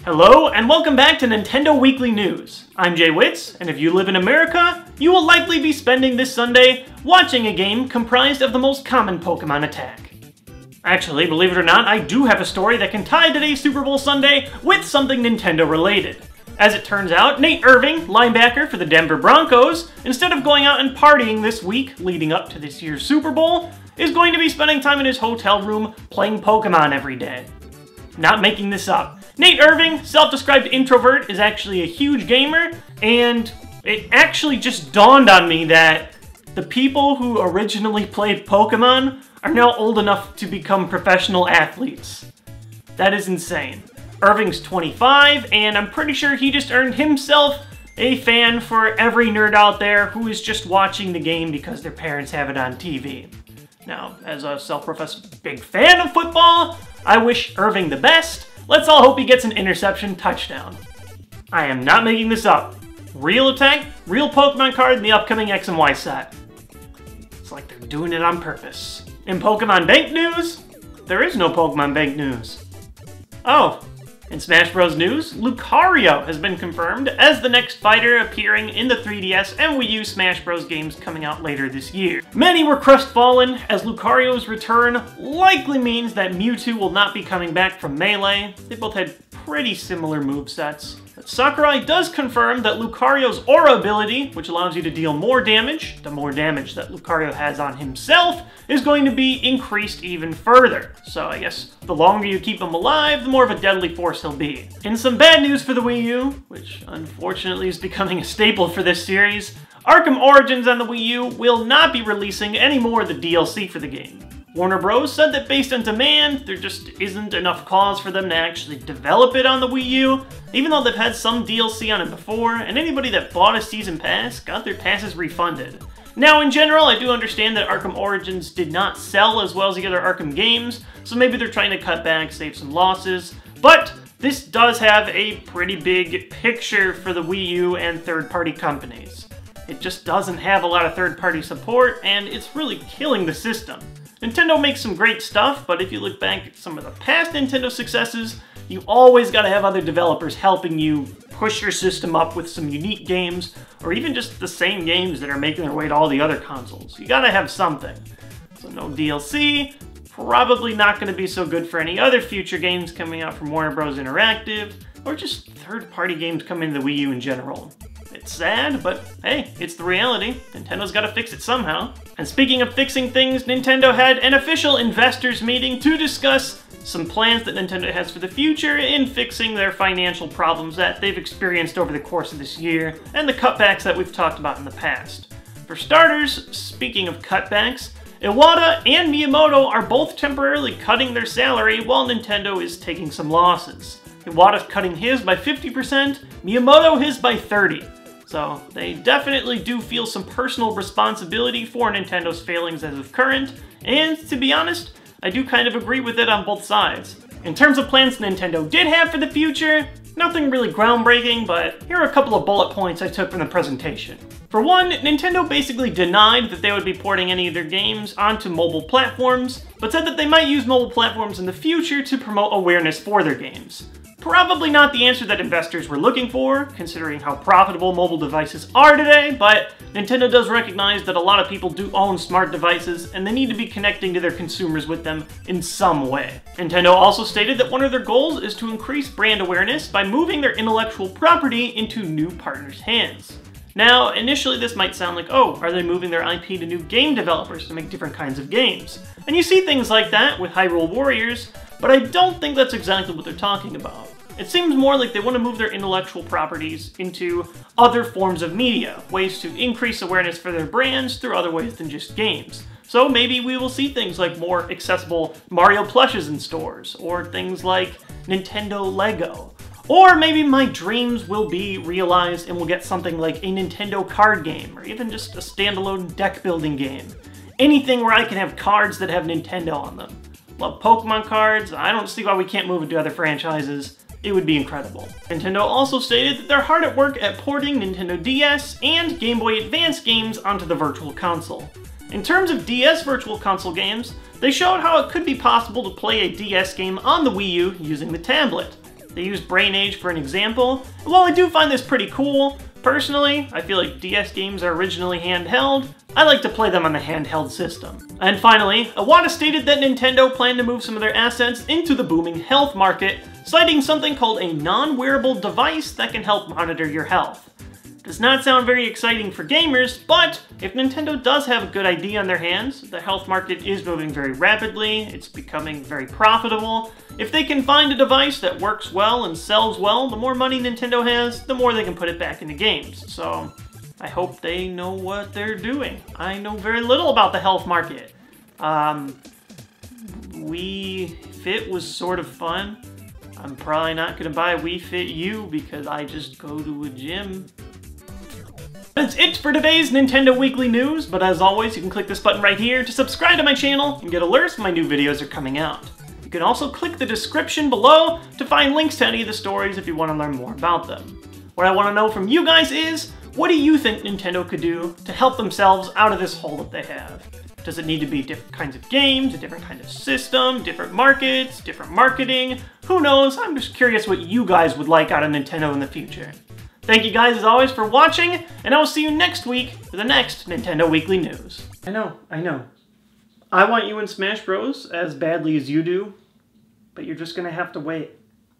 Hello, and welcome back to Nintendo Weekly News. I'm TheJWittz, and if you live in America, you will likely be spending this Sunday watching a game comprised of the most common Pokémon attack. Actually, believe it or not, I do have a story that can tie today's Super Bowl Sunday with something Nintendo related. As it turns out, Nate Irving, linebacker for the Denver Broncos, instead of going out and partying this week leading up to this year's Super Bowl, is going to be spending time in his hotel room playing Pokémon every day. Not making this up. Nate Irving, self-described introvert, is actually a huge gamer, and it actually just dawned on me that the people who originally played Pokémon are now old enough to become professional athletes. That is insane. Irving's 25, and I'm pretty sure he just earned himself a fan for every nerd out there who is just watching the game because their parents have it on TV. Now, as a self-professed big fan of football, I wish Irving the best. Let's all hope he gets an interception touchdown. I am not making this up. Real attack, real Pokemon card in the upcoming X and Y set. It's like they're doing it on purpose. In Pokemon Bank news, there is no Pokemon Bank news. Oh, in Smash Bros. News, Lucario has been confirmed as the next fighter appearing in the 3DS and Wii U Smash Bros. Games coming out later this year. Many were crestfallen, as Lucario's return likely means that Mewtwo will not be coming back from Melee. They both had pretty similar movesets. But Sakurai does confirm that Lucario's Aura ability, which allows you to deal more damage, the more damage that Lucario has on himself, is going to be increased even further. So I guess the longer you keep him alive, the more of a deadly force he'll be. In some bad news for the Wii U, which unfortunately is becoming a staple for this series, Arkham Origins on the Wii U will not be releasing any more of the DLC for the game. Warner Bros. Said that based on demand, there just isn't enough cause for them to actually develop it on the Wii U, even though they've had some DLC on it before, and anybody that bought a season pass got their passes refunded. Now, in general, I do understand that Arkham Origins did not sell as well as the other Arkham games, so maybe they're trying to cut back, save some losses, but this does have a pretty big picture for the Wii U and third-party companies. It just doesn't have a lot of third-party support, and it's really killing the system. Nintendo makes some great stuff, but if you look back at some of the past Nintendo successes, you always gotta have other developers helping you push your system up with some unique games, or even just the same games that are making their way to all the other consoles. You gotta have something. So no DLC, probably not gonna be so good for any other future games coming out from Warner Bros. Interactive, or just third-party games coming to the Wii U in general. It's sad, but hey, it's the reality. Nintendo's gotta fix it somehow. And speaking of fixing things, Nintendo had an official investors meeting to discuss some plans that Nintendo has for the future in fixing their financial problems that they've experienced over the course of this year, and the cutbacks that we've talked about in the past. For starters, speaking of cutbacks, Iwata and Miyamoto are both temporarily cutting their salary while Nintendo is taking some losses. Iwata's cutting his by 50%, Miyamoto his by 30%. So they definitely do feel some personal responsibility for Nintendo's failings as of current, and to be honest, I do kind of agree with it on both sides. In terms of plans Nintendo did have for the future, nothing really groundbreaking, but here are a couple of bullet points I took from the presentation. For one, Nintendo basically denied that they would be porting any of their games onto mobile platforms, but said that they might use mobile platforms in the future to promote awareness for their games. Probably not the answer that investors were looking for, considering how profitable mobile devices are today, but Nintendo does recognize that a lot of people do own smart devices, and they need to be connecting to their consumers with them in some way. Nintendo also stated that one of their goals is to increase brand awareness by moving their intellectual property into new partners' hands. Now, initially this might sound like, oh, are they moving their IP to new game developers to make different kinds of games? And you see things like that with Hyrule Warriors, but I don't think that's exactly what they're talking about. It seems more like they want to move their intellectual properties into other forms of media, ways to increase awareness for their brands through other ways than just games. So maybe we will see things like more accessible Mario plushes in stores, or things like Nintendo Lego. Or maybe my dreams will be realized and we'll get something like a Nintendo card game, or even just a standalone deck building game. Anything where I can have cards that have Nintendo on them. Love Pokemon cards, I don't see why we can't move it to other franchises. It would be incredible. Nintendo also stated that they're hard at work at porting Nintendo DS and Game Boy Advance games onto the Virtual Console. In terms of DS Virtual Console games, they showed how it could be possible to play a DS game on the Wii U using the tablet. They use Brain Age for an example, and while I do find this pretty cool, personally, I feel like DS games are originally handheld. I like to play them on the handheld system. And finally, Iwata stated that Nintendo planned to move some of their assets into the booming health market, citing something called a non-wearable device that can help monitor your health. Does not sound very exciting for gamers, but if Nintendo does have a good idea on their hands, the health market is moving very rapidly, it's becoming very profitable. If they can find a device that works well and sells well, the more money Nintendo has, the more they can put it back into games. So I hope they know what they're doing. I know very little about the health market. Wii Fit was sort of fun. I'm probably not going to buy Wii Fit U because I just go to a gym. That's it for today's Nintendo Weekly News, but as always, you can click this button right here to subscribe to my channel and get alerts when my new videos are coming out. You can also click the description below to find links to any of the stories if you want to learn more about them. What I want to know from you guys is, what do you think Nintendo could do to help themselves out of this hole that they have? Does it need to be different kinds of games, a different kind of system, different markets, different marketing? Who knows? I'm just curious what you guys would like out of Nintendo in the future. Thank you guys as always for watching, and I will see you next week for the next Nintendo Weekly News. I know. I want you in Smash Bros. As badly as you do, but you're just gonna have to wait.